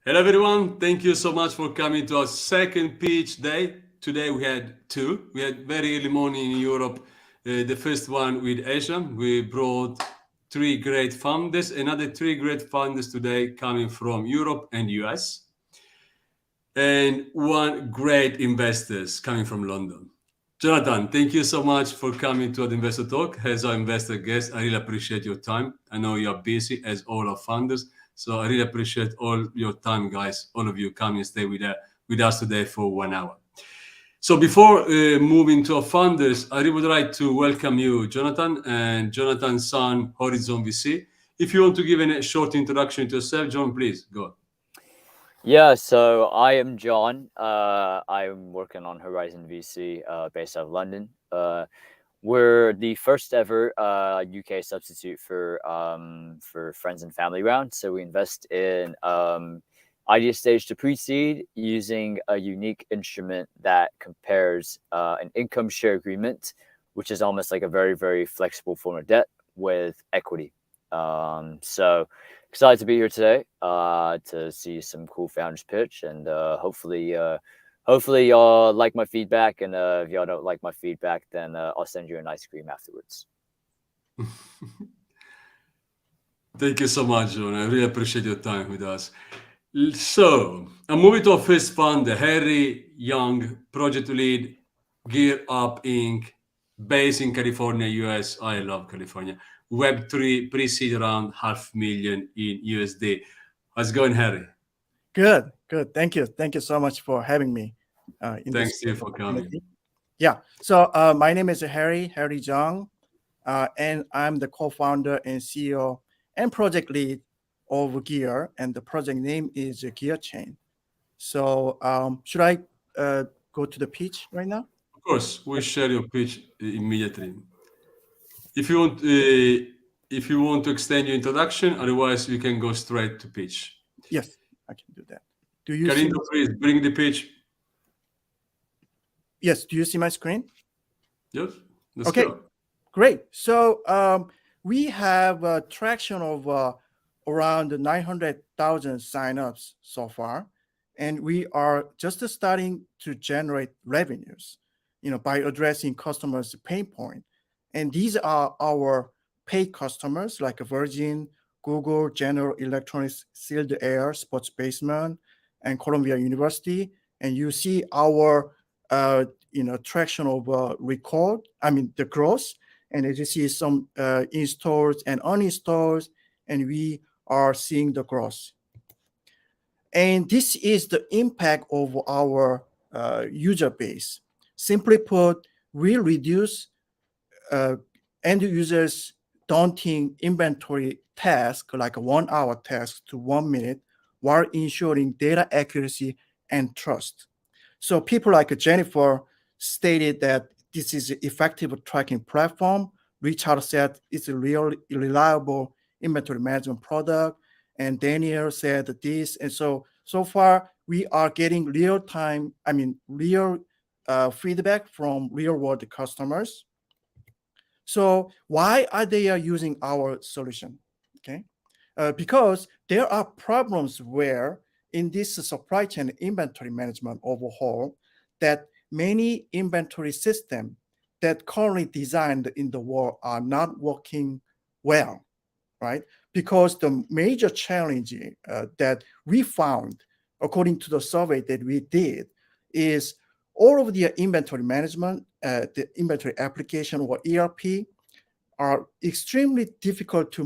Hello, everyone. Thank you so much for coming to our second pitch day. Today we had two. We had very early morning in Europe. The first one with Asia. We brought three great founders. Another three great founders today coming from Europe and US. And one great investors coming from London. Jonathan, thank you so much for coming to the Investor Talk. As our investor guest, I really appreciate your time. I know you are busy as all our founders. So I really appreciate all your time, guys, all of you coming and stay with us today for 1 hour. So before moving to our founders, I really would like to welcome you, Jonathan, and Jonathan's son, Horizon VC. If you want to give a short introduction to yourself, John, please go. Yeah, so I am John. I'm working on Horizon VC based out of London. We're the first ever UK substitute for friends and family round. So we invest in idea stage to pre-seed using a unique instrument that compares an income share agreement, which is almost like a very, very flexible form of debt, with equity. So excited to be here today to see some cool founders pitch, and hopefully y'all like my feedback, and if y'all don't like my feedback, then I'll send you an ice cream afterwards. Thank you so much, John. I really appreciate your time with us. So I'm moving to our first founder, Harry Young, project lead, Gear Up Inc., based in California, US. I love California. Web3 pre-seed around $500,000 in USD. How's it going, Harry? Good. Thank you so much for having me. Thanks to you for coming. Yeah. So my name is Harry Zhang, and I'm the co-founder and CEO and project lead of Gear, and the project name is Gear Chain. So should I go to the pitch right now? Of course, we'll share your pitch immediately. If you want to extend your introduction, otherwise you can go straight to pitch. Yes, I can do that. Do you Galindo, please bring the pitch. Yes, do you see my screen? Yes, let's go. Great. So we have a traction of around 900,000 signups so far, and we are just starting to generate revenues, by addressing customers' pain point. And these are our paid customers like Virgin, Google, General Electronics, Sealed Air, Sports Basement, and Columbia University. And you see our traction of the growth. And as you see, some installs and uninstalls, and we are seeing the growth. And this is the impact of our user base. Simply put, we reduce end users' daunting inventory task, like a 1 hour task, to 1 minute, while ensuring data accuracy and trust. So people like Jennifer stated that this is an effective tracking platform. Richard said it's a real reliable inventory management product. And Daniel said this. And so far, we are getting real feedback from real world customers. So why are they using our solution? Okay, because there are problems where in this supply chain inventory management overhaul, that many inventory systems that currently designed in the world are not working well, right? Because the major challenge that we found, according to the survey that we did, is all of the inventory management, the inventory application or ERP, are extremely difficult to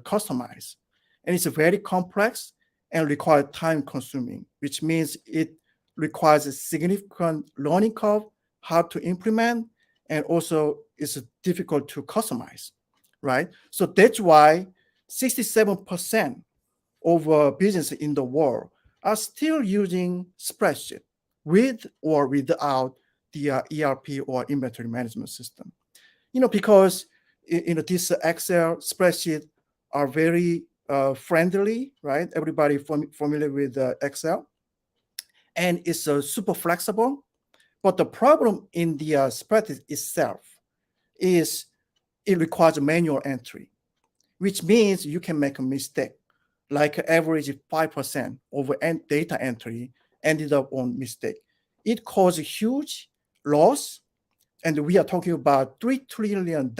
customize. And it's very complex and require time consuming, which means it requires a significant learning curve, how to implement, and also it's difficult to customize, right? So that's why 67% of businesses in the world are still using spreadsheet with or without the ERP or inventory management system. Because this Excel spreadsheet are very friendly, right? Everybody familiar with Excel, and it's super flexible. But the problem in the spreadsheet itself is it requires manual entry, which means you can make a mistake. like average 5% over data entry ended up on mistake. It caused huge loss, and we are talking about $3 trillion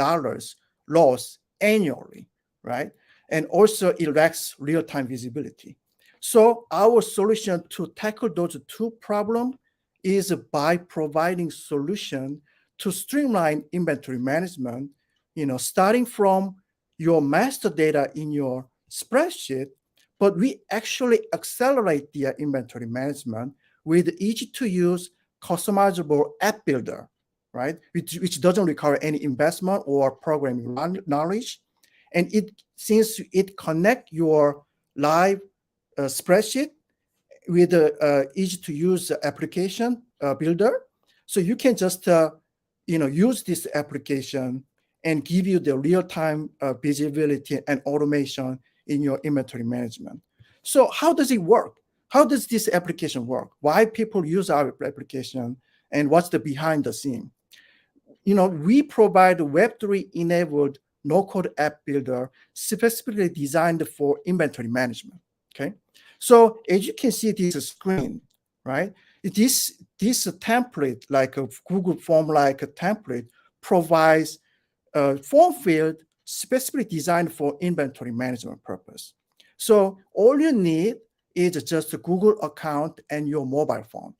loss annually, right? And also it lacks real-time visibility. So our solution to tackle those two problems is by providing solution to streamline inventory management, starting from your master data in your spreadsheet, but we actually accelerate the inventory management with easy-to-use customizable app builder, right? Which doesn't require any investment or programming knowledge. And since it connect your live spreadsheet with the easy-to-use application builder, so you can just use this application and give you the real-time visibility and automation in your inventory management. So how does it work? How does this application work? Why people use our application, and what's the behind the scene? We provide a Web3-enabled no-code app builder specifically designed for inventory management. Okay, so as you can see this screen, right? This template, like a Google form-like a template, provides a form field specifically designed for inventory management purpose. So all you need is just a Google account and your mobile phone,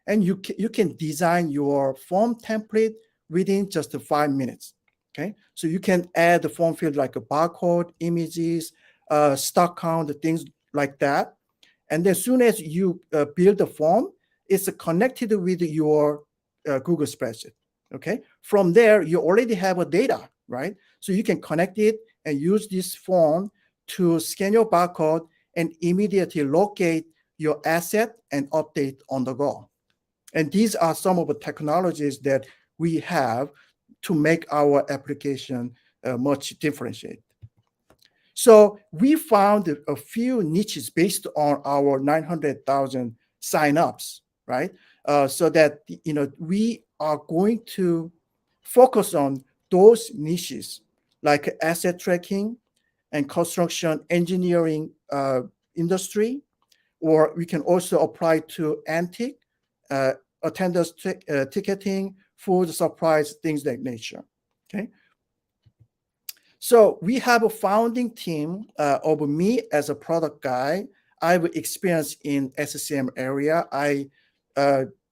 and you can design your form template within just 5 minutes. Okay, so you can add the form field like a barcode, images, stock count, things like that. And then as soon as you build the form, it's connected with your Google spreadsheet. Okay, from there you already have a data, right? So you can connect it and use this form to scan your barcode and immediately locate your asset and update on the go. And these are some of the technologies that we have to make our application much differentiated. So we found a few niches based on our 900,000 signups, right? So that we are going to focus on those niches like asset tracking and construction engineering industry, or we can also apply to antique, attendance ticketing, food supplies, things like nature. Okay. So we have a founding team of me as a product guy. I have experience in SCM area. I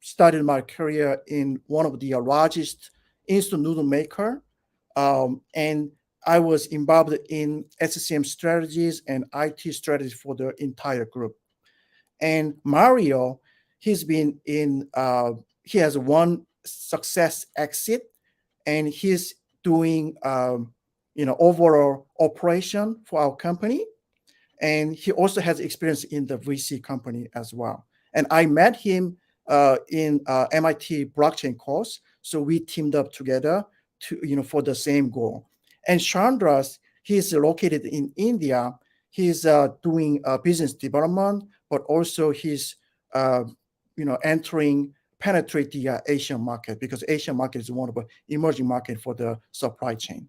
started my career in one of the largest instant noodle maker, and I was involved in SCM strategies and IT strategies for the entire group. And Mario, he's been in. He has one success exit, and he's doing overall operation for our company. And he also has experience in the VC company as well. And I met him in MIT blockchain course. So we teamed up together to, for the same goal. And Chandras, he's located in India. He's doing business development, but also he's, penetrate the Asian market, because Asian market is one of the emerging market for the supply chain.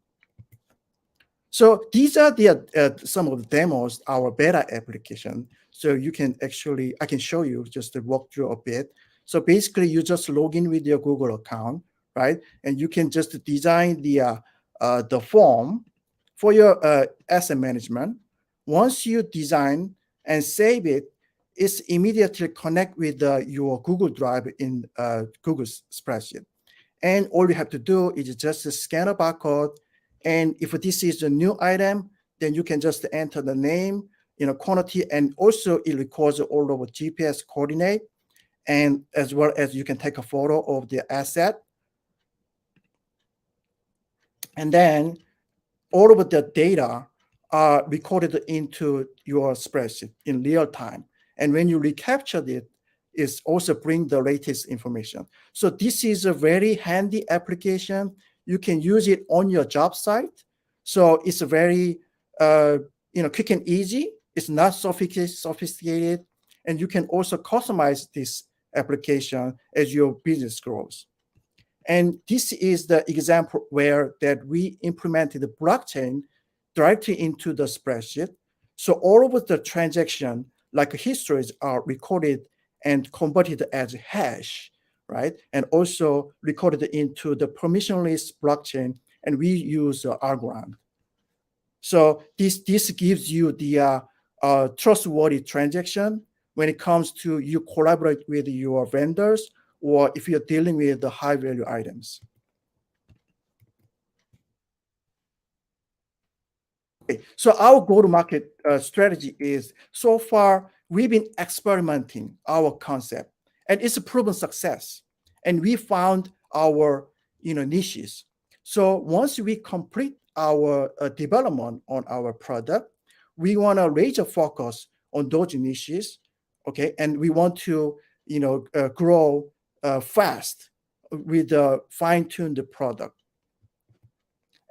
So these are the some of the demos, our beta application. So you can actually, I can show you just to walk through a bit. So basically you just log in with your Google account, right? And you can just design the form for your asset management. Once you design and save it, it's immediately connect with your Google Drive in Google spreadsheet. And all you have to do is just scan a barcode. And if this is a new item, then you can just enter the name, quantity, and also it records all of the GPS coordinate, and as well as you can take a photo of the asset. And then all of the data are recorded into your spreadsheet in real time. And when you recapture it, it's also bring the latest information. So this is a very handy application. You can use it on your job site. So it's a very quick and easy. It's not sophisticated. And you can also customize this application as your business grows. And this is the example where that we implemented the blockchain directly into the spreadsheet. So all of the transaction, like histories, are recorded and converted as hash, right? And also recorded into the permissionless blockchain, and we use Algorand. So this gives you the trustworthy transaction when it comes to you collaborate with your vendors or if you're dealing with the high value items. Okay, so our go-to-market strategy is, so far we've been experimenting our concept, and it's a proven success. And we found our niches. So once we complete our development on our product, we want to raise a focus on those niches, okay? And we want to grow fast with fine-tune the product.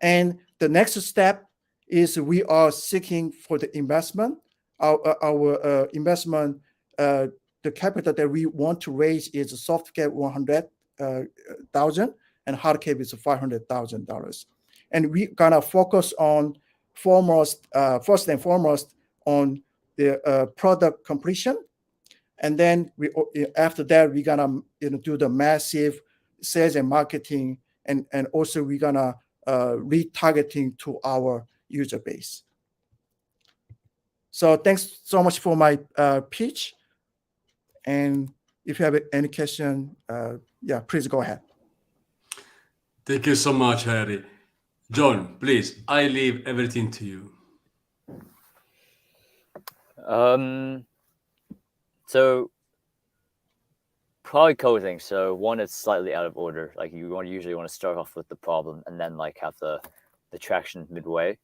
And the next step is we are seeking for the investment. Our investment, the capital that we want to raise is soft cap $100,000 and hard cap is $500,000. And we gonna focus on first and foremost on the product completion, and then after that we're gonna do the massive sales and marketing, and also we're gonna retargeting to our user base. So thanks so much for my pitch. And if you have any question, yeah, please go ahead. Thank you so much, Harry. John, please, I leave everything to you. So probably coding. So one, it's slightly out of order. Like you usually want to start off with the problem and then like have the traction midway.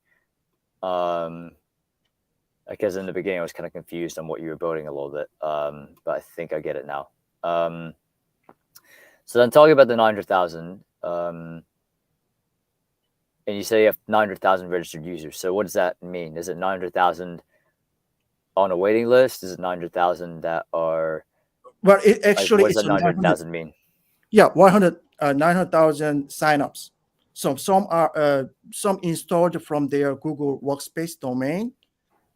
Because in the beginning I was kind of confused on what you were building a little bit, but I think I get it now. So then talking about the 900,000, and you say you have 900,000 registered users. So what does that mean? Is it 900,000 on a waiting list? Is it 900,000 that are? Well, it actually, what does that 900,000 mean? Yeah, 900,000 signups. So some are some installed from their Google Workspace domain.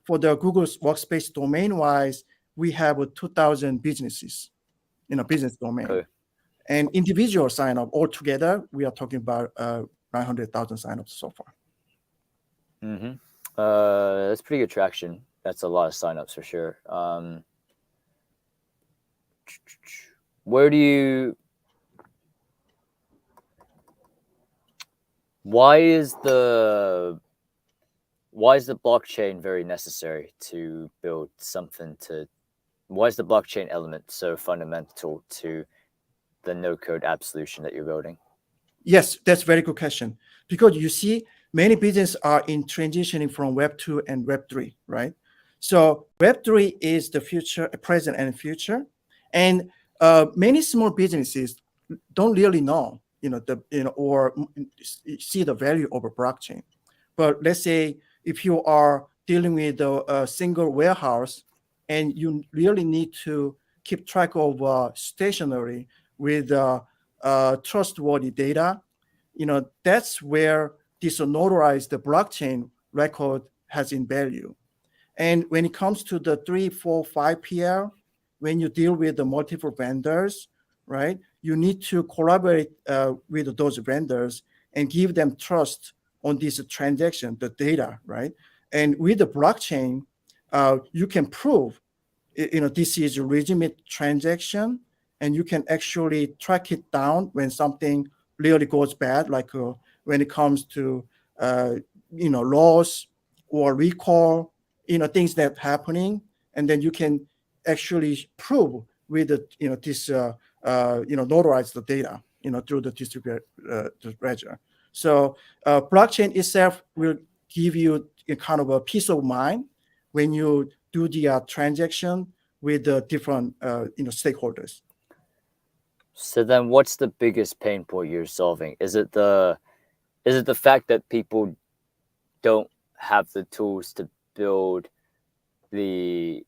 For the Google Workspace domain wise, we have 2,000 businesses in a business domain. Okay. And individual sign up altogether, we are talking about 900,000 signups so far. Mm-hmm. That's pretty good traction. That's a lot of signups for sure. Why is the blockchain very necessary to build something to? Why is the blockchain element so fundamental to the no-code app solution that you're building? Yes, that's a very good question. Because you see, many businesses are in transitioning from Web 2 and Web 3, right? So Web 3 is the future, present and future. And many small businesses don't really know, or see the value of a blockchain. But let's say if you are dealing with a single warehouse and you really need to keep track of stationery with trustworthy data, that's where this notarized blockchain record has in value. And when it comes to the 3, 4, 5 PL, when you deal with the multiple vendors, right, you need to collaborate with those vendors and give them trust on this transaction, the data, right? And with the blockchain, you can prove, this is a legitimate transaction, and you can actually track it down when something really goes bad, like when it comes to, loss or recall, things that happening, and then you can actually prove with the, this, notarize the data, through the distributed ledger. So blockchain itself will give you a kind of a peace of mind when you do the transaction with the different stakeholders. So then, what's the biggest pain point you're solving? Is it the fact that people don't have the tools to build an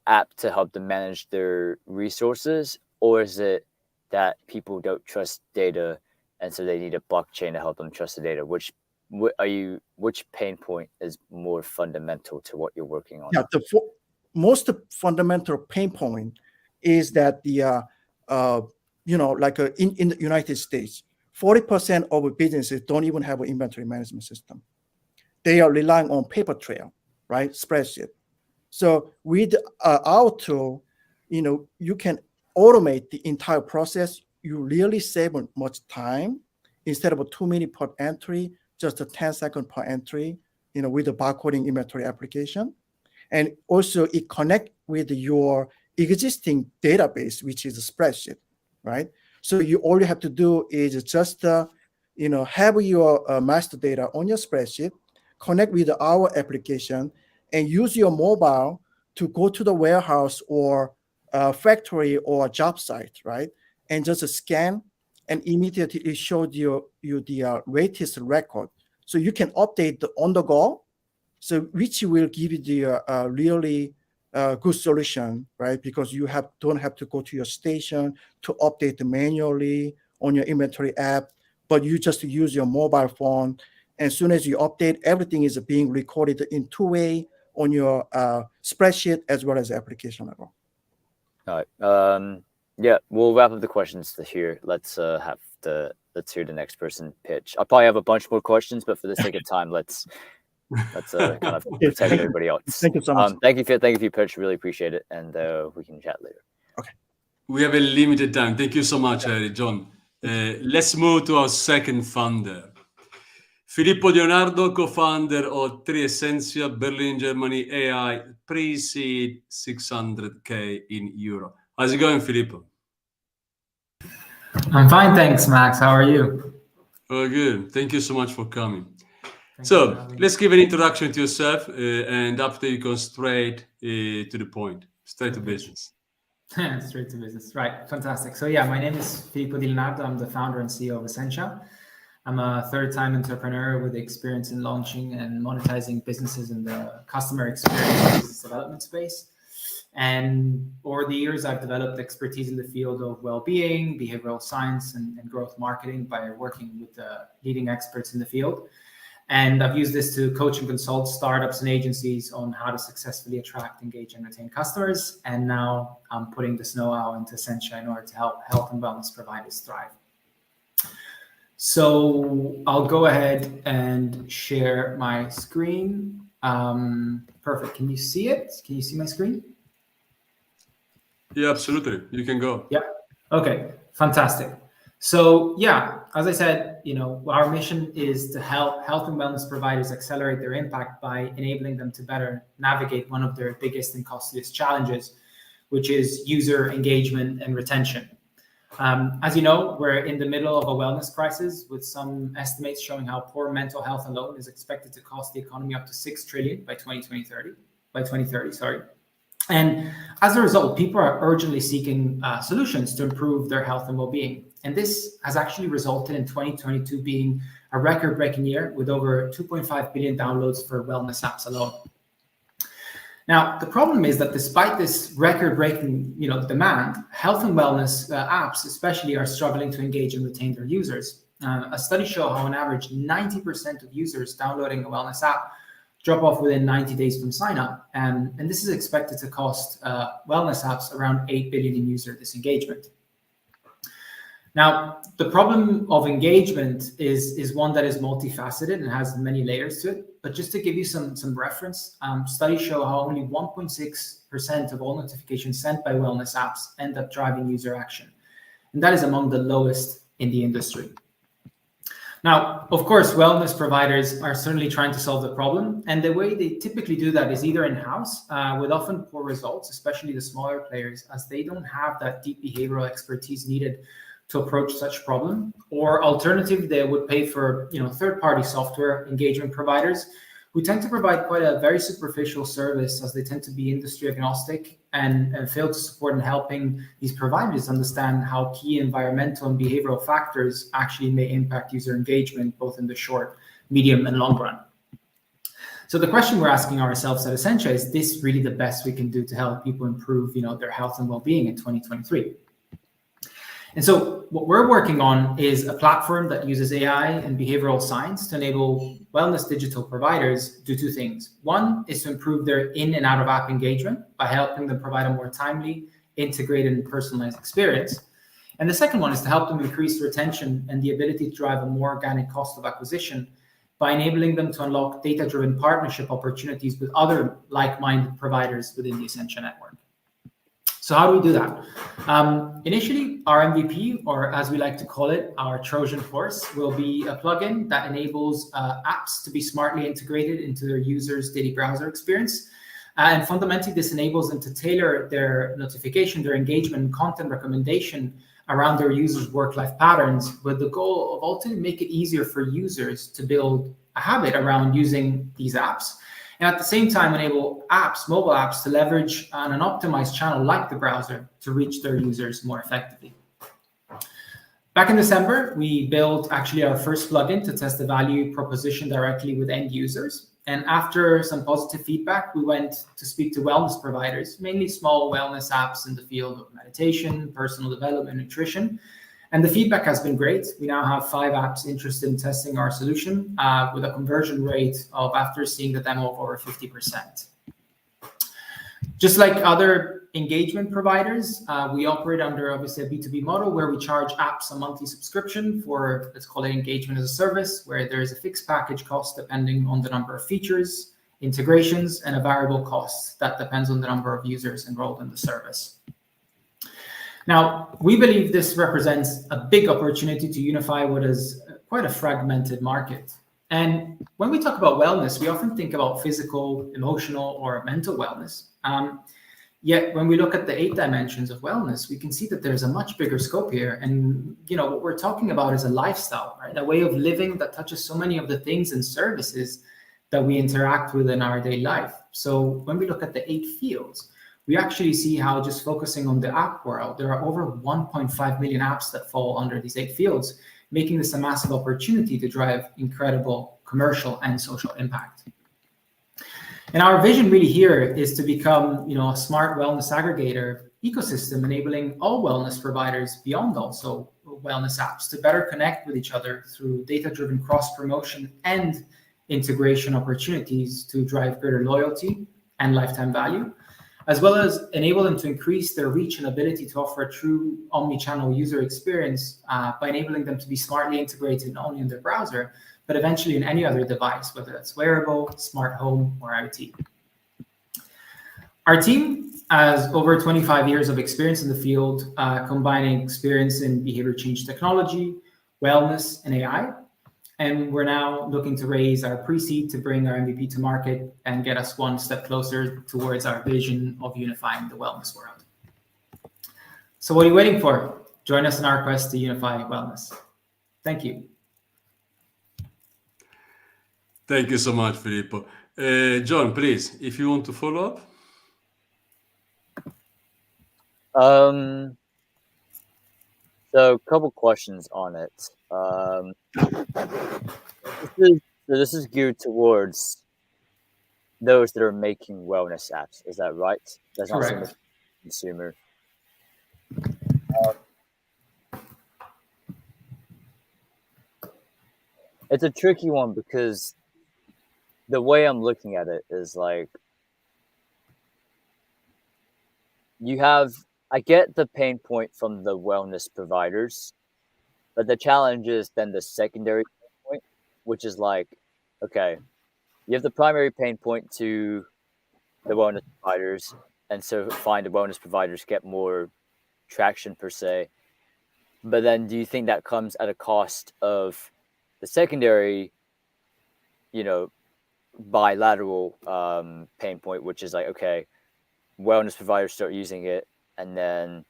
app to help them manage their resources, or is it that people don't trust data and so they need a blockchain to help them trust the data? Which which pain point is more fundamental to what you're working on? Yeah, the most fundamental pain point is that the in the United States, 40% of businesses don't even have an inventory management system. They are relying on paper trail, right? Spreadsheet. So with our tool, you can automate the entire process. You really save much time. Instead of 2 minutes per entry, just a 10 seconds per entry, with the barcoding inventory application. And also it connect with your existing database, which is a spreadsheet, right? So all you have to do is just, have your master data on your spreadsheet, connect with our application, and use your mobile to go to the warehouse or factory or job site, right? And just scan, and immediately it shows you the latest record. So you can update on the go, so which will give you the really good solution, right? Because you don't have to go to your station to update manually on your inventory app, but you just use your mobile phone. As soon as you update, everything is being recorded in two-way on your spreadsheet as well as the application level. All right. Yeah, we'll wrap up the questions here. Let's hear the next person pitch. I'll probably have a bunch more questions, but for the sake of time, let's kind of protect everybody else. Thank you so much. Thank you for your pitch. Really appreciate it, and we can chat later. Okay. We have a limited time. Thank you so much, John. Let's move to our second founder. Filippo di Lenardo, co-founder of 3 Essentia, Berlin, Germany, AI, pre-seed 600K in euro. How's it going, Filippo? I'm fine, thanks, Max. How are you? Oh, good. Thank you so much for coming. So let's give an introduction to yourself, and after you go straight to the point, straight to business. Straight to business. Right. Fantastic. So yeah, my name is Filippo di Lenardo. I'm the founder and CEO of Essentia. I'm a third-time entrepreneur with experience in launching and monetizing businesses in the customer experience business development space. And over the years, I've developed expertise in the field of well-being, behavioral science, and growth marketing by working with the leading experts in the field. And I've used this to coach and consult startups and agencies on how to successfully attract, engage, and retain customers. And now I'm putting this know-how into Essentia in order to help health and wellness providers thrive. So I'll go ahead and share my screen. Perfect. Can you see it? Can you see my screen? Yeah, absolutely. You can go. Yeah. Okay. Fantastic. So yeah, as I said, our mission is to help health and wellness providers accelerate their impact by enabling them to better navigate one of their biggest and costliest challenges, which is user engagement and retention. As you know, we're in the middle of a wellness crisis, with some estimates showing how poor mental health alone is expected to cost the economy up to 6 trillion by 2030, sorry. And as a result, people are urgently seeking solutions to improve their health and well-being. And this has actually resulted in 2022 being a record-breaking year with over 2.5 billion downloads for wellness apps alone. Now, the problem is that despite this record-breaking, demand, health and wellness apps especially are struggling to engage and retain their users. A study showed how on average 90% of users downloading a wellness app drop off within 90 days from sign up. And this is expected to cost wellness apps around 8 billion in user disengagement. Now, the problem of engagement is one that is multifaceted and has many layers to it. But just to give you some reference, studies show how only 1.6% of all notifications sent by wellness apps end up driving user action. And that is among the lowest in the industry. Now, of course, wellness providers are certainly trying to solve the problem. And the way they typically do that is either in-house, with often poor results, especially the smaller players, as they don't have that deep behavioral expertise needed to approach such problem, or alternatively, they would pay for third-party software engagement providers who tend to provide quite a very superficial service, as they tend to be industry agnostic and fail to support in helping these providers understand how key environmental and behavioral factors actually may impact user engagement, both in the short, medium, and long run. So the question we're asking ourselves at Essentia is this really the best we can do to help people improve their health and well-being in 2023? And so what we're working on is a platform that uses AI and behavioral science to enable wellness digital providers do two things. One is to improve their in and out of app engagement by helping them provide a more timely, integrated, and personalized experience. And the second one is to help them increase retention and the ability to drive a more organic cost of acquisition by enabling them to unlock data-driven partnership opportunities with other like-minded providers within the Essentia network. So how do we do that? Initially, our MVP, or as we like to call it, our Trojan horse, will be a plugin that enables apps to be smartly integrated into their users' daily browser experience. And fundamentally, this enables them to tailor their notification, their engagement, and content recommendation around their users' work-life patterns, with the goal of ultimately make it easier for users to build a habit around using these apps. And at the same time, enable apps, mobile apps, to leverage on an optimized channel like the browser to reach their users more effectively. Back in December, we built actually our first plugin to test the value proposition directly with end users. And after some positive feedback, we went to speak to wellness providers, mainly small wellness apps in the field of meditation, personal development, nutrition. And the feedback has been great. We now have 5 apps interested in testing our solution with a conversion rate of, after seeing the demo, of over 50%. Just like other engagement providers, we operate under obviously a B2B model where we charge apps a monthly subscription for, let's call it, engagement as a service, where there is a fixed package cost depending on the number of features, integrations, and a variable cost that depends on the number of users enrolled in the service. Now, we believe this represents a big opportunity to unify what is quite a fragmented market. And when we talk about wellness, we often think about physical, emotional, or mental wellness. Yet when we look at the 8 dimensions of wellness, we can see that there's a much bigger scope here. And what we're talking about is a lifestyle, right? A way of living that touches so many of the things and services that we interact with in our daily life. So when we look at the 8 fields, we actually see how, just focusing on the app world, there are over 1.5 million apps that fall under these 8 fields, making this a massive opportunity to drive incredible commercial and social impact. And our vision really here is to become, a smart wellness aggregator ecosystem, enabling all wellness providers beyond also wellness apps to better connect with each other through data-driven cross-promotion and integration opportunities to drive greater loyalty and lifetime value, as well as enable them to increase their reach and ability to offer a true omni-channel user experience by enabling them to be smartly integrated not only in their browser, but eventually in any other device, whether that's wearable, smart home, or IoT. Our team has over 25 years of experience in the field, combining experience in behavior change technology, wellness, and AI. And we're now looking to raise our pre-seed to bring our MVP to market and get us one step closer towards our vision of unifying the wellness world. So what are you waiting for? Join us in our quest to unify wellness. Thank you. Thank you so much, Filippo. John, please, if you want to follow up. So a couple questions on it. This is geared towards those that are making wellness apps. Is that right? That's not Correct. Consumer. It's a tricky one because the way I'm looking at it is like, I get the pain point from the wellness providers, but the challenge is then the secondary pain point, which is like, okay, you have the primary pain point to the wellness providers, and so find the wellness providers get more traction per se. But then do you think that comes at a cost of the secondary, bilateral pain point, which is like, okay, wellness providers start using it, and then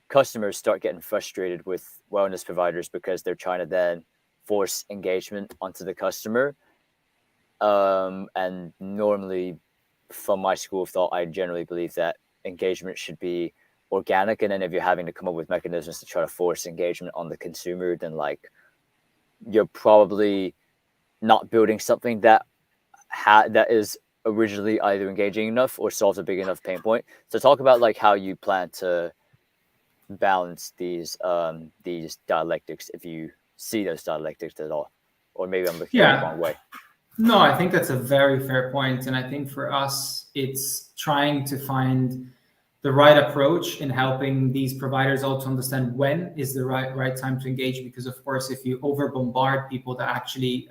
customers start getting frustrated with wellness providers because they're trying to then force engagement onto the customer. And normally, from my school of thought, I generally believe that engagement should be organic, and then if you're having to come up with mechanisms to try to force engagement on the consumer, then like you're probably not building something that is originally either engaging enough or solves a big enough pain point. So talk about like how you plan to balance these dialectics, if you see those dialectics at all, or maybe I'm looking at it the wrong way. No, I think that's a very fair point. And I think for us, it's trying to find the right approach in helping these providers also understand when is the right time to engage. Because of course, if you over bombard people, that actually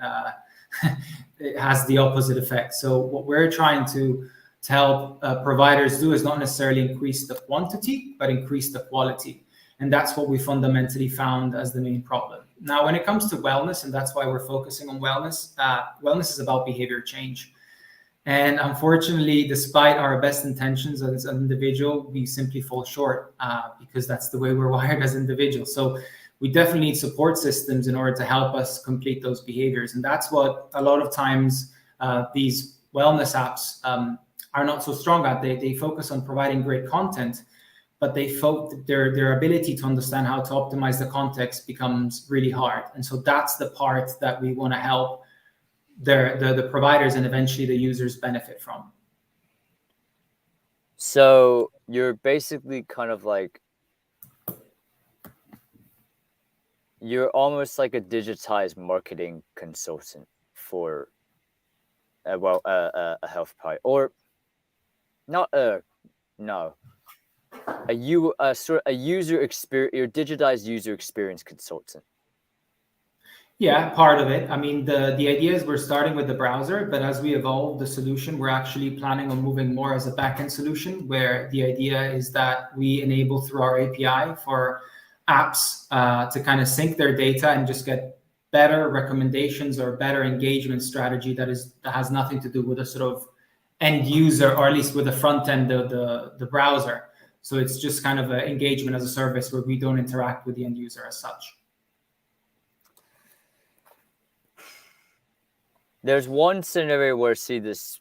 it has the opposite effect. So what we're trying to help providers do is not necessarily increase the quantity, but increase the quality. And that's what we fundamentally found as the main problem. Now, when it comes to wellness, and that's why we're focusing on wellness, wellness is about behavior change. And unfortunately, despite our best intentions as an individual, we simply fall short because that's the way we're wired as individuals. So we definitely need support systems in order to help us complete those behaviors. And that's what a lot of times these wellness apps are not so strong at. They focus on providing great content, but their ability to understand how to optimize the context becomes really hard. And so that's the part that we want to help the providers and eventually the users benefit from. So you're basically kind of like, you're almost like a digitized marketing consultant for a health product, or not no. A user experience, your digitized user experience consultant. Yeah, part of it. I mean, the idea is we're starting with the browser, but as we evolve the solution, we're actually planning on moving more as a backend solution, where the idea is that we enable through our API for apps to kind of sync their data and just get better recommendations or better engagement strategy that has nothing to do with a sort of end user, or at least with the front end of the browser. So it's just kind of an engagement as a service where we don't interact with the end user as such. There's one scenario where I see this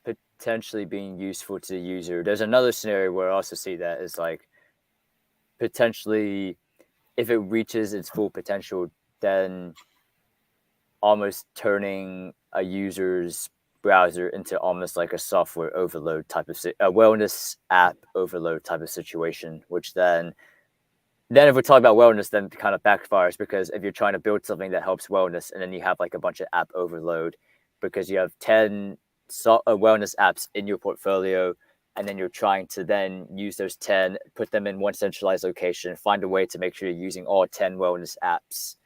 potentially being useful to the user. There's another scenario where I also see that as like potentially, if it reaches its full potential, then almost turning a user's browser into almost like a software overload type of a wellness app overload type of situation, which then if we're talking about wellness, then it kind of backfires, because if you're trying to build something that helps wellness and then you have like a bunch of app overload because you have 10 wellness apps in your portfolio, and then you're trying to then use those 10, put them in one centralized location, find a way to make sure you're using all 10 wellness apps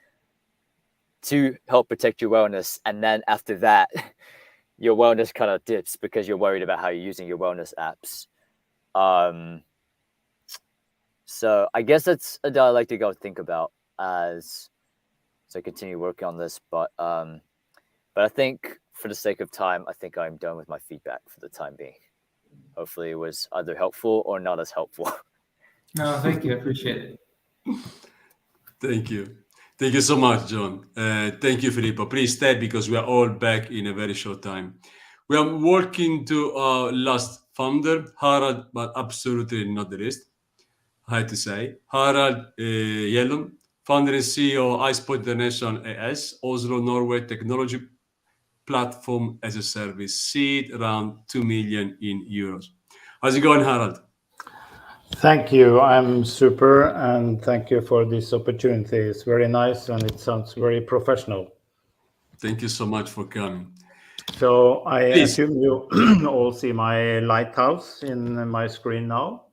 to help protect your wellness. And then after that, your wellness kind of dips because you're worried about how you're using your wellness apps. So I guess that's a dialectic I would think about as I continue working on this. But I think for the sake of time, I think I'm done with my feedback for the time being. Hopefully it was either helpful or not as helpful. No, thank you. I appreciate it. Thank you. Thank you so much, John. Thank you, Filippo. Please stay, because we are all back in a very short time. We are working to our last founder, Harald, but absolutely not the least, I had to say. Harald Gjellum, founder and CEO of iSpot International AS, Oslo, Norway, technology platform as a service, seed around 2 million euros. How's it going, Harald? Thank you. I'm super, and thank you for this opportunity. It's very nice and it sounds very professional. Thank you so much for coming. So I Please. assume you all see my lighthouse in my screen now.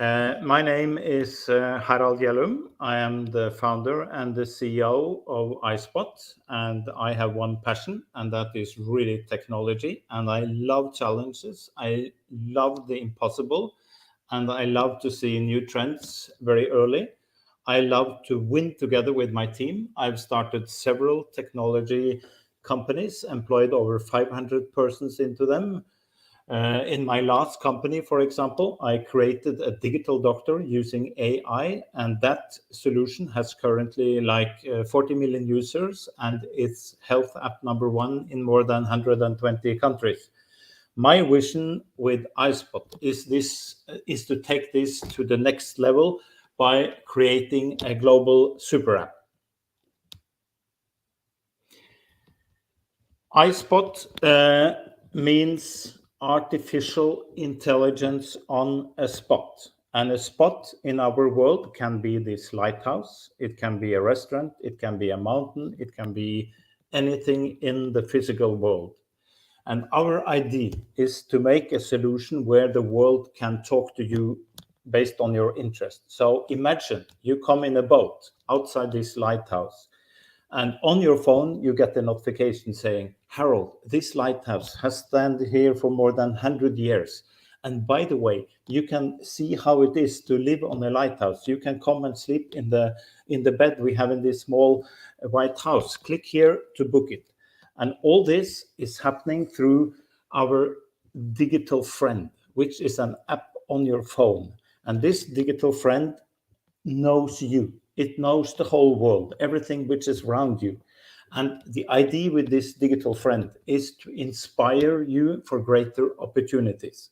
My name is Harald Gjellum. I am the founder and the CEO of iSpot, and I have one passion, and that is really technology. And I love challenges. I love the impossible, and I love to see new trends very early. I love to win together with my team. I've started several technology companies, employed over 500 persons into them. In my last company, for example, I created a digital doctor using AI, and that solution has currently like 40 million users, and it's health app number one in more than 120 countries. My vision with iSpot is to take this to the next level by creating a global super app. iSpot means artificial intelligence on a spot. And a spot in our world can be this lighthouse, it can be a restaurant, it can be a mountain, it can be anything in the physical world. And our idea is to make a solution where the world can talk to you based on your interest. So imagine you come in a boat outside this lighthouse, and on your phone, you get a notification saying, Harold, this lighthouse has stand here for more than 100 years. And by the way, you can see how it is to live on a lighthouse. You can come and sleep in the bed we have in this small white house. Click here to book it. And all this is happening through our digital friend, which is an app on your phone. And this digital friend knows you. It knows the whole world, everything which is around you. And the idea with this digital friend is to inspire you for greater opportunities.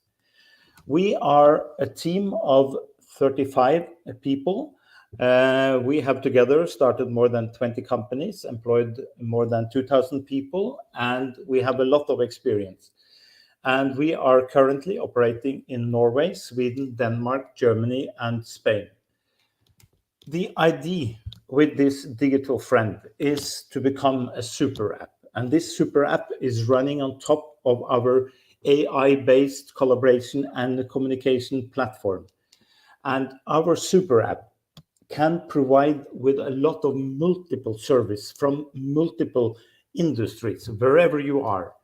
We are a team of 35 people. We have together started more than 20 companies, employed more than 2,000 people, and we have a lot of experience. And we are currently operating in Norway, Sweden, Denmark, Germany, and Spain. The idea with this digital friend is to become a super app. And this super app is running on top of our AI-based collaboration and communication platform. And our super app can provide with a lot of multiple service from multiple industries, wherever you are.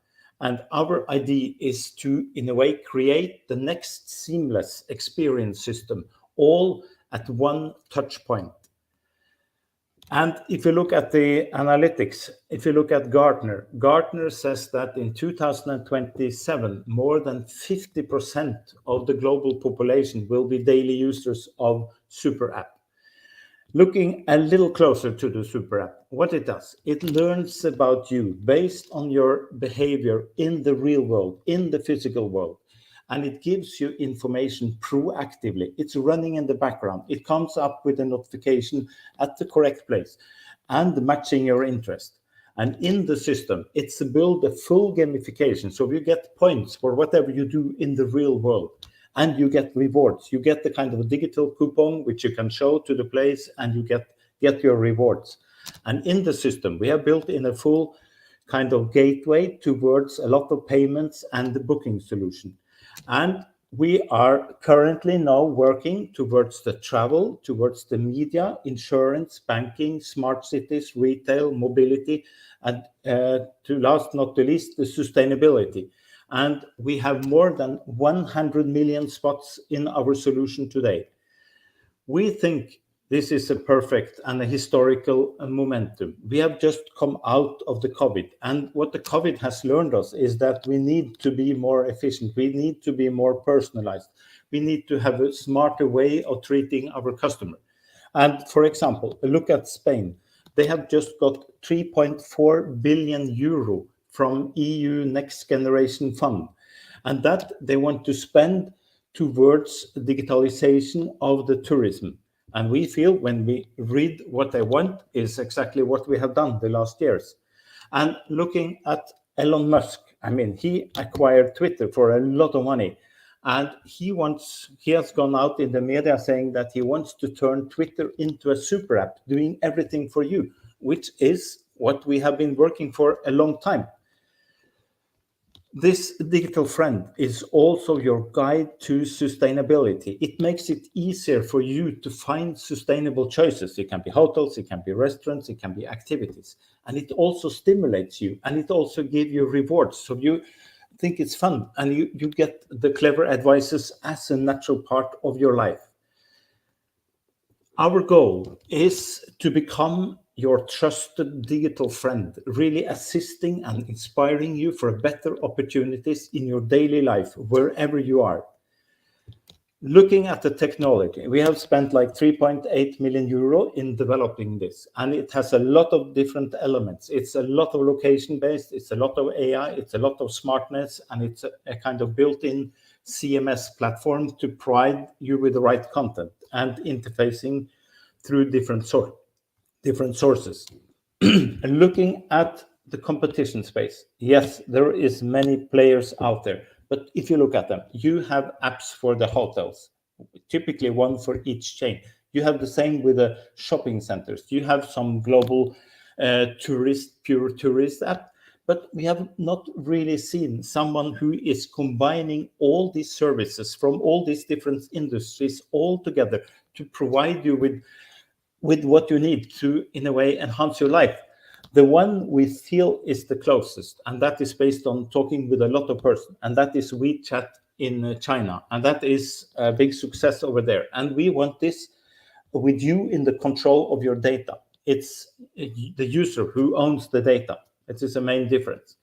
And our idea is to, in a way, create the next seamless experience system, all at one touch point. And if you look at the analytics, if you look at Gartner says that in 2027, more than 50% of the global population will be daily users of super app. Looking a little closer to the super app, what it does, it learns about you based on your behavior in the real world, in the physical world. And it gives you information proactively. It's running in the background. It comes up with a notification at the correct place and matching your interest. And in the system, it's built a full gamification. So you get points for whatever you do in the real world. And you get rewards. You get the kind of a digital coupon, which you can show to the place, and you get your rewards. And in the system, we have built in a full kind of gateway towards a lot of payments and the booking solution. And we are currently now working towards the travel, towards the media, insurance, banking, smart cities, retail, mobility, and to last not the least, the sustainability. And we have more than 100 million spots in our solution today. We think this is a perfect and a historical momentum. We have just come out of the COVID. And what the COVID has learned us is that we need to be more efficient. We need to be more personalized. We need to have a smarter way of treating our customer. And for example, look at Spain. They have just got 3.4 billion euro from EU Next Generation Fund. And that they want to spend towards digitalization of the tourism. And we feel when we read what they want is exactly what we have done the last years. And looking at Elon Musk, I mean, he acquired Twitter for a lot of money. And he has gone out in the media saying that he wants to turn Twitter into a super app, doing everything for you, which is what we have been working for a long time. This digital friend is also your guide to sustainability. It makes it easier for you to find sustainable choices. It can be hotels, it can be restaurants, it can be activities. And it also stimulates you, and it also gives you rewards. So you think it's fun, and you get the clever advices as a natural part of your life. Our goal is to become your trusted digital friend, really assisting and inspiring you for better opportunities in your daily life, wherever you are. Looking at the technology, we have spent like 3.8 million euro in developing this, and it has a lot of different elements. It's a lot of location-based, it's a lot of AI, it's a lot of smartness, and it's a kind of built-in CMS platform to provide you with the right content and interfacing through different sources. And looking at the competition space, yes, there is many players out there, but if you look at them, you have apps for the hotels. typically one for each chain. You have the same with the shopping centers. You have some global pure tourist app, but we have not really seen someone who is combining all these services from all these different industries all together to provide you with what you need to, in a way, enhance your life. The one we feel is the closest, and that is based on talking with a lot of persons, and that is WeChat in China, and that is a big success over there. And we want this with you in the control of your data. It's the user who owns the data. It is a main difference.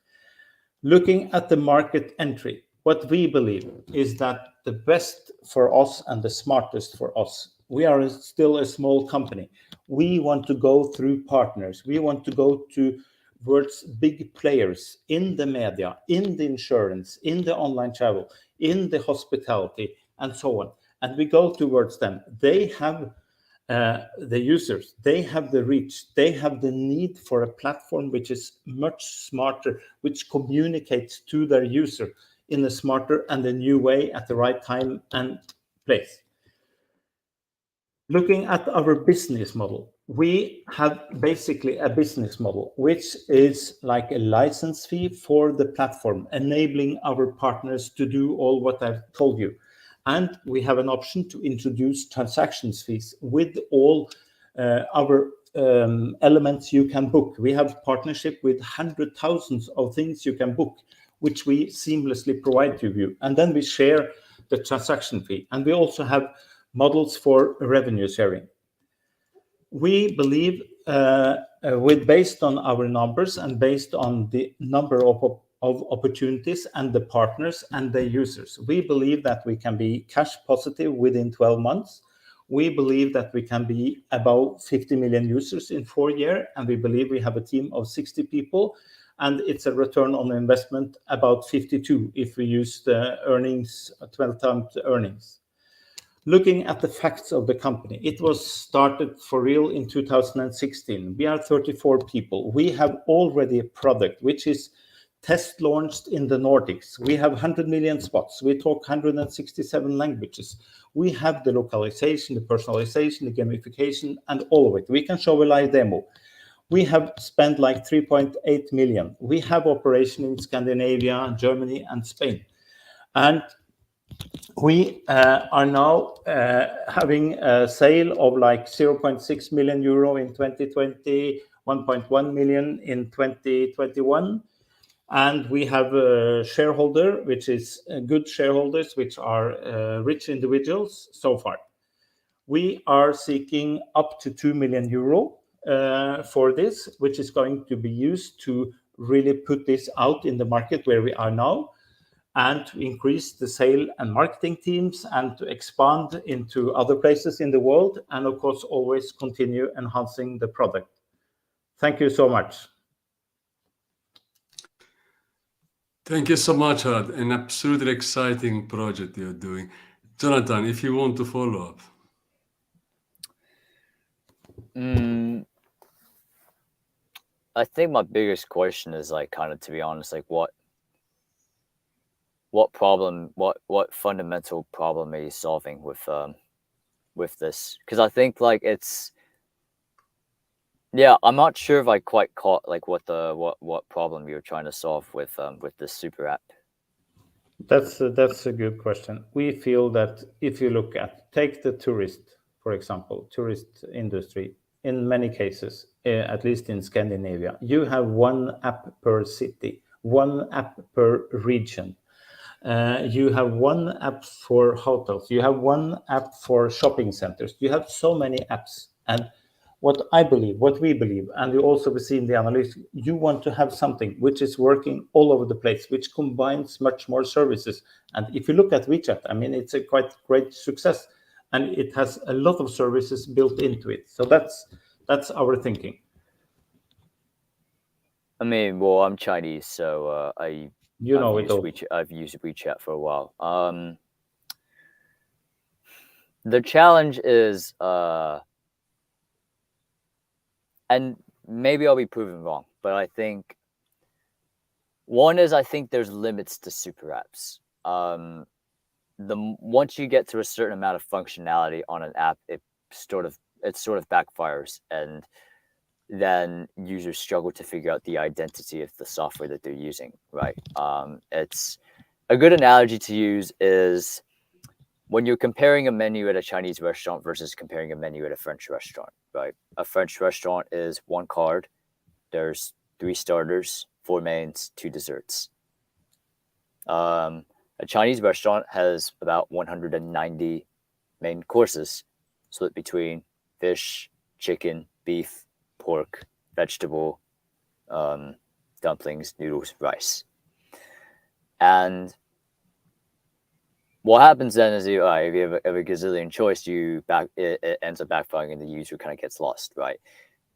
Looking at the market entry, what we believe is that the best for us and the smartest for us, we are still a small company. We want to go through partners. We want to go to world's big players in the media, in the insurance, in the online travel, in the hospitality, and so on. And we go towards them. They have the users, they have the reach, they have the need for a platform which is much smarter, which communicates to their user in a smarter and a new way at the right time and place. Looking at our business model, we have basically a business model which is like a license fee for the platform, enabling our partners to do all what I've told you. And we have an option to introduce transactions fees with all our elements you can book. We have partnership with hundreds of thousands of things you can book, which we seamlessly provide to you. And then we share the transaction fee. And we also have models for revenue sharing. We believe, based on our numbers and based on the number of opportunities and the partners and the users, we believe that we can be cash positive within 12 months. We believe that we can be about 50 million users in 4 years, and we believe we have a team of 60 people, and it's a return on investment about 52 if we use the earnings, 12 times the earnings. Looking at the facts of the company, it was started for real in 2016. We are 34 people. We have already a product which is test launched in the Nordics. We have 100 million spots. We talk 167 languages. We have the localization, the personalization, the gamification, and all of it. We can show a live demo. We have spent like 3.8 million. We have operation in Scandinavia, Germany, and Spain. And we are now having a sale of like 0.6 million euro in 2020, 1.1 million in 2021. And we have a shareholder, which is good shareholders, which are rich individuals so far. We are seeking up to 2 million euro for this, which is going to be used to really put this out in the market where we are now, and to increase the sale and marketing teams, and to expand into other places in the world, and of course always continue enhancing the product. Thank you so much. Thank you so much, Harald. An absolutely exciting project you're doing. Jonathan, if you want to follow up. I think my biggest question is like, kind of, to be honest, like what fundamental problem are you solving with this? Because I think like I'm not sure if I quite caught like what problem you're trying to solve with this super app. That's a good question. We feel that if you take the tourist, for example, tourist industry, in many cases, at least in Scandinavia, you have one app per city, one app per region. You have one app for hotels. You have one app for shopping centers. You have so many apps. And what we believe, and we also see in the analysis, you want to have something which is working all over the place, which combines much more services. And if you look at WeChat, I mean, it's a quite great success, and it has a lot of services built into it. So that's our thinking. I mean, well, I'm Chinese, so I've used WeChat for a while. The challenge is, and maybe I'll be proven wrong, but I think one is, I think there's limits to super apps. once you get to a certain amount of functionality on an app, it sort of backfires, and then users struggle to figure out the identity of the software that they're using, right? It's a good analogy to use is when you're comparing a menu at a Chinese restaurant versus comparing a menu at a French restaurant, right? A French restaurant is one card. There's 3 starters, 4 mains, 2 desserts. A Chinese restaurant has about 190 main courses, split between fish, chicken, beef, pork, vegetable, dumplings, noodles, rice. And what happens then is if you have a gazillion choice, it ends up backfiring and the user kind of gets lost, right?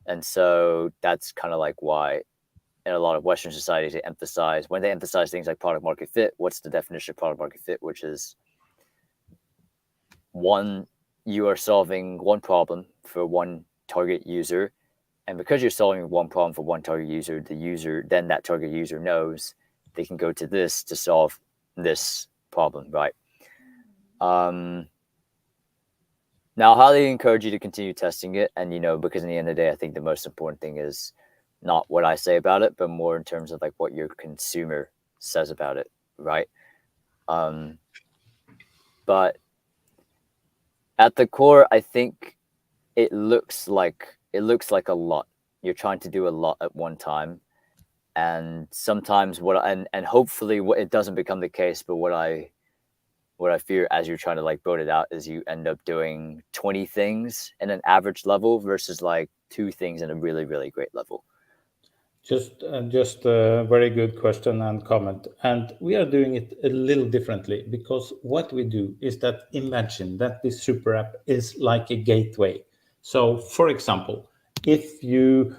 And so that's kind of like why in a lot of Western societies, when they emphasize things like product market fit, what's the definition of product market fit? Which is you are solving one problem for one target user. And because you're solving one problem for one target user, then that target user knows they can go to this to solve this problem, right? Now, I highly encourage you to continue testing it. And, because in the end of the day, I think the most important thing is not what I say about it, but more in terms of like what your consumer says about it, right? But at the core, I think it looks like a lot. You're trying to do a lot at one time, and sometimes and hopefully it doesn't become the case. But what I fear as you're trying to like build it out is you end up doing 20 things in an average level versus like 2 things in a really, really great level. Just a very good question and comment. And we are doing it a little differently, because what we do is that imagine that this super app is like a gateway. So, for example, if you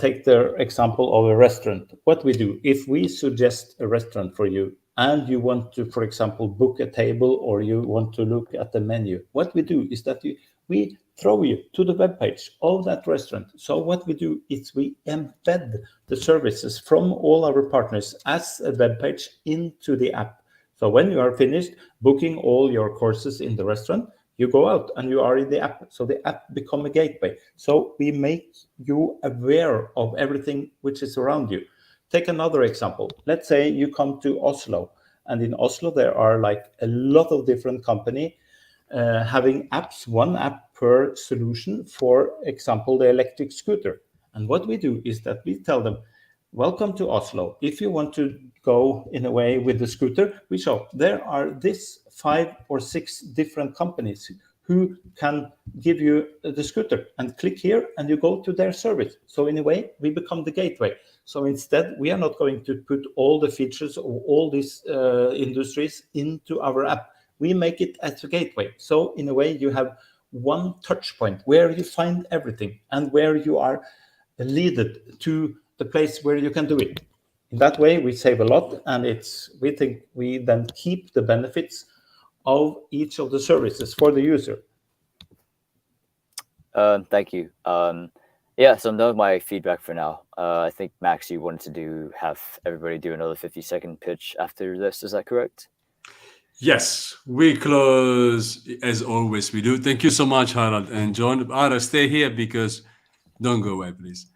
take the example of a restaurant, what we do, if we suggest a restaurant for you and you want to, for example, book a table or you want to look at the menu, what we do is that we throw you to the webpage of that restaurant. So what we do is we embed the services from all our partners as a webpage into the app. So when you are finished booking all your courses in the restaurant, you go out and you are in the app. So the app become a gateway. So we make you aware of everything which is around you. Take another example. Let's say you come to Oslo, and in Oslo there are like a lot of different companies having apps, one app per solution, for example, the electric scooter. And what we do is that we tell them, welcome to Oslo. If you want to go in a way with the scooter, we show there are this 5 or 6 different companies who can give you the scooter, and click here and you go to their service. So in a way, we become the gateway. So instead, we are not going to put all the features of all these industries into our app. We make it as a gateway. So in a way, you have one touch point where you find everything and where you are leaded to the place where you can do it. In that way, we save a lot, and we think we then keep the benefits of each of the services for the user. Thank you. Yeah, so no, my feedback for now. I think, Max, you wanted to have everybody do another 50-second pitch after this. Is that correct? Yes, we close as always. We do. Thank you so much, Harald and John. Harald, stay here because don't go away, please.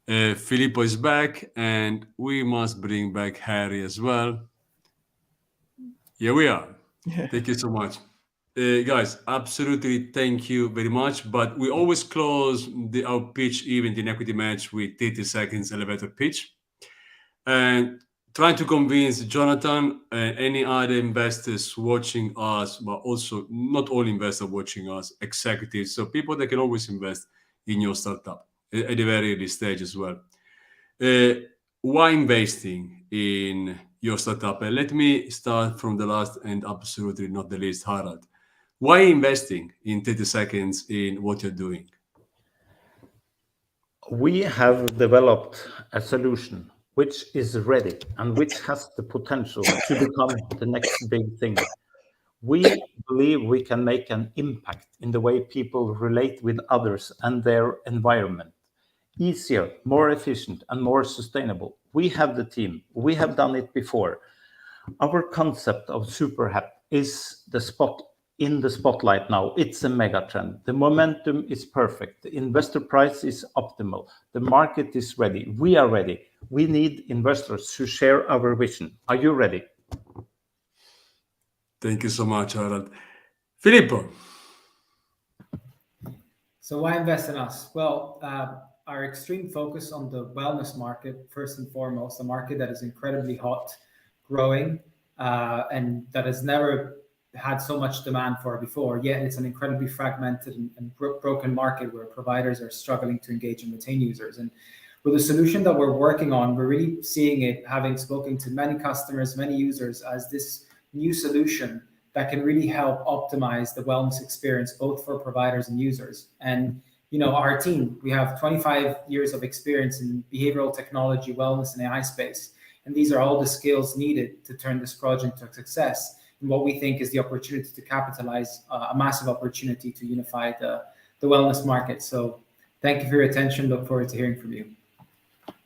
Filippo is back, and we must bring back Harry as well. Here we are. Thank you so much. Guys, absolutely thank you very much. But we always close our pitch event in EquityMatch with 30 seconds elevator pitch. And trying to convince Jonathan and any other investors watching us, but also not all investors watching us, executives, so people that can always invest in your startup at the very early stage as well. Why investing in your startup? And let me start from the last and absolutely not the least, Harald. Why investing in 30 seconds in what you're doing? We have developed a solution which is ready and which has the potential to become the next big thing. We believe we can make an impact in the way people relate with others and their environment. Easier, more efficient, and more sustainable. We have the team. We have done it before. Our concept of super app is in the spotlight now. It's a mega trend. The momentum is perfect. The investor price is optimal. The market is ready. We are ready. We need investors who share our vision. Are you ready? Thank you so much, Harald. Filippo. So why invest in us? Well, our extreme focus on the wellness market, first and foremost, a market that is incredibly hot, growing, and that has never had so much demand for before. Yet it's an incredibly fragmented and broken market where providers are struggling to engage and retain users. And with the solution that we're working on, we're really seeing it, having spoken to many customers, many users, as this new solution that can really help optimize the wellness experience, both for providers and users. And our team, we have 25 years of experience in behavioral technology, wellness, and AI space. And these are all the skills needed to turn this project into a success. And what we think is the opportunity to capitalize a massive opportunity to unify the wellness market. So thank you for your attention. Look forward to hearing from you.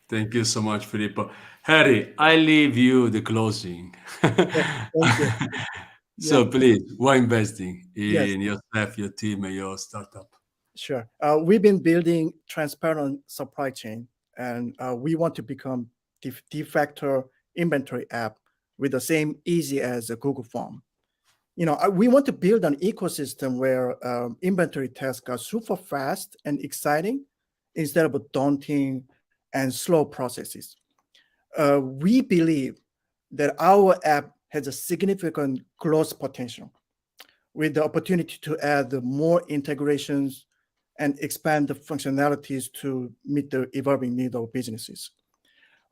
Thank you so much, Filippo. Harry, I leave you the closing. Thank you. So please, why investing Yes. in yourself, your team, and your startup? Sure. We've been building transparent supply chain, and we want to become de facto inventory app with the same easy as a Google Form. We want to build an ecosystem where inventory tasks are super fast and exciting instead of daunting and slow processes. We believe that our app has a significant growth potential with the opportunity to add more integrations and expand the functionalities to meet the evolving needs of businesses.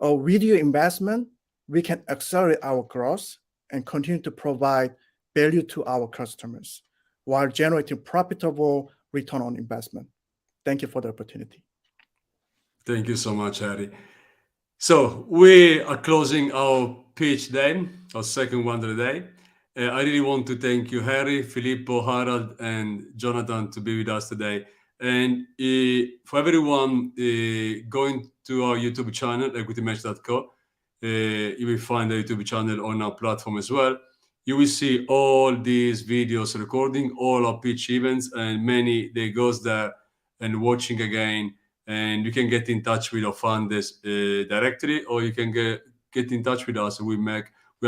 With your investment, we can accelerate our growth and continue to provide value to our customers while generating profitable return on investment. Thank you for the opportunity. Thank you so much, Harry. So we are closing our pitch day, our second one of the day. I really want to thank you, Harry, Filippo, Harald, and Jonathan, to be with us today. And for everyone going to our YouTube channel, EquityMatch.co, you will find the YouTube channel on our platform as well. You will see all these videos recording, all our pitch events, and many, they goes there and watching again. And you can get in touch with our funders directly, or you can get in touch with us. We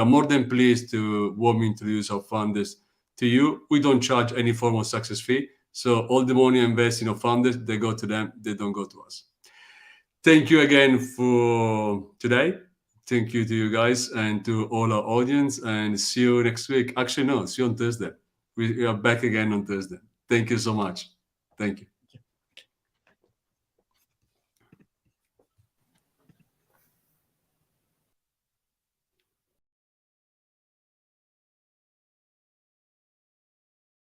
are more than pleased to warmly introduce our funders to you. We don't charge any form of success fee. So all the money invested in our funders, they go to them, they don't go to us. Thank you again for today. Thank you to you guys and to all our audience, and see you next week. Actually, no, see you on Thursday. We are back again on Thursday. Thank you so much. Thank you.